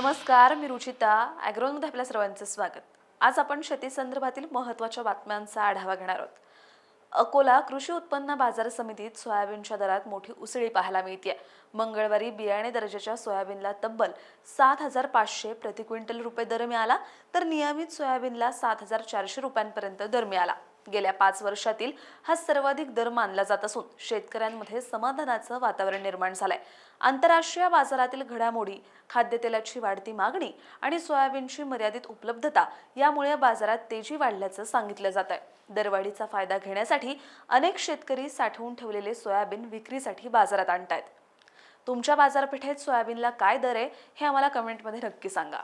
नमस्कार, मी रुचिता. ॲग्रोमध्ये आपल्या सर्वांचे स्वागत. आज आपण शेती संदर्भातील महत्त्वाच्या बातम्यांचा आढावा घेणार आहोत. अकोला कृषी उत्पन्न बाजार समितीत सोयाबीनच्या दरात मोठी उसळी पाहायला मिळते. मंगळवारी बियाणे दर्जाच्या सोयाबीनला तब्बल 7,500 प्रति क्विंटल रुपये दर मिळाला, तर नियमित सोयाबीनला 7,400 रुपयांपर्यंत दर मिळाला. गेल्या 5 वर्षातील हा सर्वाधिक दर मानला जात असून शेतकऱ्यांमध्ये समाधानाचं वातावरण निर्माण झालंय. आंतरराष्ट्रीय बाजारातील घडामोडी, खाद्यतेलाची वाढती मागणी आणि सोयाबीनची मर्यादित उपलब्धता यामुळे बाजारात तेजी वाढल्याचं सांगितलं जात आहे. दरवाढीचा फायदा घेण्यासाठी अनेक शेतकरी साठवून ठेवलेले सोयाबीन विक्रीसाठी बाजारात आणतायत. तुमच्या बाजारपेठेत सोयाबीनला काय दर आहे हे आम्हाला कमेंटमध्ये नक्की सांगा.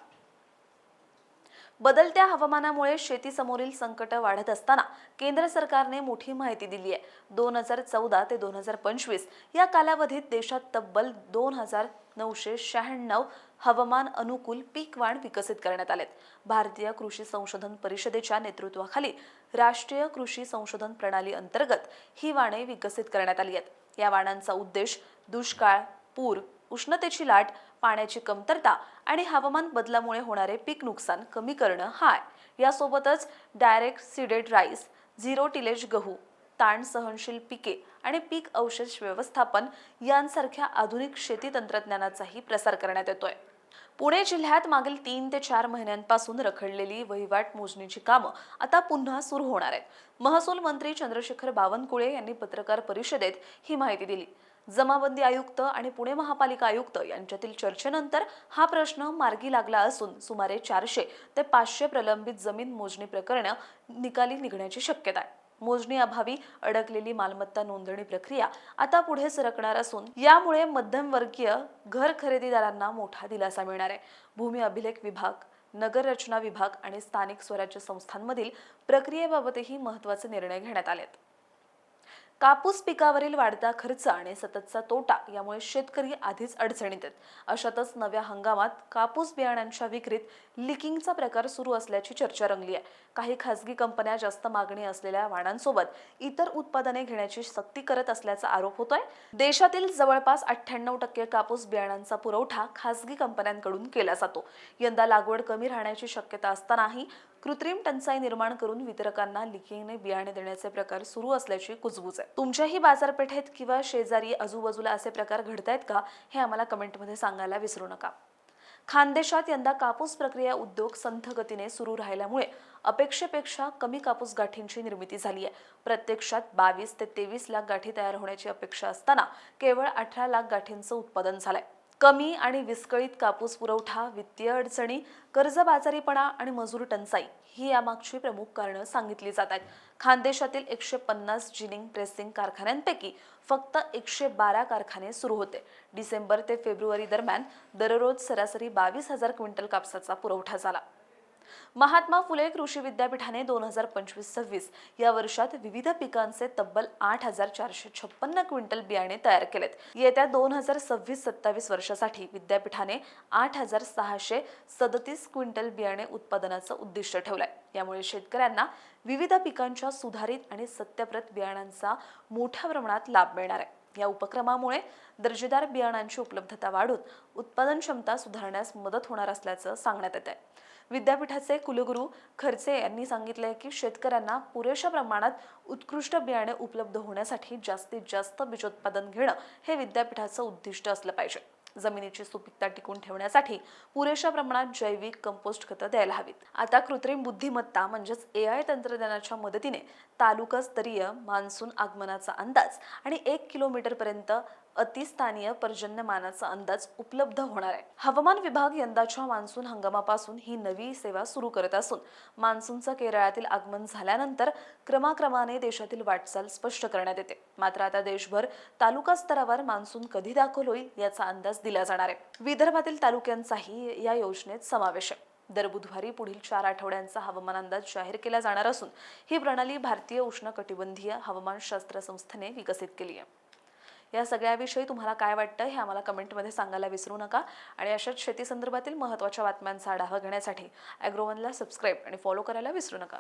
बदलत्या हवामानामुळे शेतीसमोरील संकट वाढत असताना केंद्र सरकारने मोठी माहिती दिली आहे. 2014 ते 2025 या कालावधीत देशात तब्बल 2,996 हवामान अनुकूल पीक वाण विकसित करण्यात आलेत. भारतीय कृषी संशोधन परिषदेच्या नेतृत्वाखाली राष्ट्रीय कृषी संशोधन प्रणाली अंतर्गत ही वाणे विकसित करण्यात आली आहेत. या वाणांचा उद्देश दुष्काळ, पूर, उष्णतेची लाट, पाण्याची कमतरता आणि हवामान बदलामुळे होणारे पीक नुकसान कमी करणं हा आहे. यासोबतच direct seeded rice, zero tillage गहू, ताण सहनशील पिके आणि पीक अवशेष व्यवस्थापन यांसारख्या आधुनिक शेती तंत्रज्ञानाचाही प्रसार करण्यात येतोय. पुणे जिल्ह्यात मागील 3 ते 4 महिन्यांपासून रखडलेली वहिवाट मोजणीची कामं आता पुन्हा सुरू होणार आहेत. महसूल मंत्री चंद्रशेखर बावनकुळे यांनी पत्रकार परिषदेत ही माहिती दिली. जमाबंदी आयुक्त आणि पुणे महापालिका आयुक्त यांच्यातील चर्चेनंतर हा प्रश्न मार्गी लागला असून सुमारे 400 ते 500 प्रलंबित जमीन मोजणी प्रकरणं निकाली निघण्याची शक्यता आहे. मोजणी अभावी अडकलेली मालमत्ता नोंदणी प्रक्रिया आता पुढे सरकणार असून यामुळे मध्यमवर्गीय घर खरेदीदारांना मोठा दिलासा मिळणार आहे. भूमी अभिलेख विभाग, नगर रचना विभाग आणि स्थानिक स्वराज्य संस्थांमधील प्रक्रियेबाबतही महत्त्वाचे निर्णय घेण्यात आलेत. कापूस पिकावरील वाढता खर्च आणि सततचा तोटा यामुळे शेतकरी आधीच अडचणीत आहेत. अशातच नव्या हंगामात कापूस बियाणांच्या विक्रीत लिकिंगचा प्रकार सुरू असल्याची चर्चा रंगली आहे. काही खासगी कंपन्या जास्त मागणी असलेल्या वाणांसोबत इतर उत्पादने घेण्याची सक्ती करत असल्याचा आरोप होतोय. देशातील जवळपास 98% कापूस बियाणांचा पुरवठा खासगी कंपन्यांकडून केला जातो. यंदा लागवड कमी राहण्याची शक्यता असतानाही कृत्रिम टंचाई निर्माण करून वितरकांना लिकिंगने बियाणे देण्याचे प्रकार सुरू असल्याची कुजबूज आहे. तुमच्याही बाजारपेठेत किंवा शेजारी आजूबाजूला असे प्रकार घडतायत का हे आम्हाला कमेंटमध्ये सांगायला विसरू नका. खानदेशात यंदा कापूस प्रक्रिया उद्योग संथ गतीने सुरू राहिल्यामुळे अपेक्षेपेक्षा कमी कापूस गाठींची निर्मिती झाली आहे. प्रत्यक्षात 22 ते 23 लाख गाठी तयार होण्याची अपेक्षा असताना केवळ 18 लाख गाठींचं उत्पादन झालंय. कमी आणि विस्कळीत कापूस पुरवठा, वित्तीय अडचणी, कर्जबाजारीपणा आणि मजूर टंचाई ही यामागची प्रमुख कारणं सांगितली जात आहेत. खानदेशातील 150 जिनिंग प्रेसिंग कारखान्यांपैकी फक्त 112 कारखाने सुरू होते. डिसेंबर ते फेब्रुवारी दरम्यान दररोज सरासरी 22,000 क्विंटल कापसाचा पुरवठा झाला. महात्मा फुले कृषी विद्यापीठाने 2025-26 या वर्षात विविध पिकांचे तब्बल 8,456 क्विंटल बियाणे तयार केलेत. येत्या 2026-27 वर्षासाठी विद्यापीठाने 8,637 क्विंटल बियाणे उत्पादनाचं उद्दिष्ट ठेवलंय. यामुळे शेतकऱ्यांना विविध पिकांच्या सुधारित आणि सत्यप्रत बियाणांचा मोठ्या प्रमाणात लाभ मिळणार आहे. या उपक्रमामुळे दर्जेदार बियाणांची उपलब्धता वाढून उत्पादन क्षमता सुधारण्यास मदत होणार असल्याचं सांगण्यात येत आहे. विद्यापीठाचे कुलगुरू खर्चे यांनी सांगितले की शेतकऱ्यांना पुरेशा प्रमाणात उत्कृष्ट बियाणे उपलब्ध होण्यासाठी जास्तीत जास्त बीजोत्पादन घेणं हे विद्यापीठाचं उद्दिष्ट असलं पाहिजे. जमिनीची सुपीकता टिकून ठेवण्यासाठी पुरेशा प्रमाणात जैविक कंपोस्ट खतं द्यायला हवीत. आता कृत्रिम बुद्धिमत्ता म्हणजेच AI तंत्रज्ञानाच्या मदतीने तालुकास्तरीय मान्सून आगमनाचा अंदाज आणि 1 किलोमीटरपर्यंत अतिस्थानीय पर्जन्यमानाचा अंदाज उपलब्ध होणार आहे. हवामान विभाग यंदाच्या मान्सून हंगामापासून ही नवी सेवा सुरू करत असून मान्सूनचं केरळातील आगमन झाल्यानंतर क्रमाक्रमाने देशातील वाटचाल स्पष्ट करण्यात येते. मात्र आता देशभर तालुका स्तरावर मान्सून कधी दाखल होईल याचा अंदाज दिला जाणार आहे. विदर्भातील तालुक्यांचाही या योजनेत समावेश आहे. दर बुधवारी पुढील 4 आठवड्यांचा हवामान अंदाज जाहीर केला जाणार असून ही प्रणाली भारतीय उष्णकटिबंधीय हवामानशास्त्र संस्थेने विकसित केली आहे. या सगळ्याविषयी तुम्हाला काय वाटतं हे आम्हाला कमेंटमध्ये सांगायला विसरू नका. आणि अशाच शेती संदर्भातील महत्त्वाच्या बातम्यांचा आढावा घेण्यासाठी ॲग्रोवनला सबस्क्राईब आणि फॉलो करायला विसरू नका.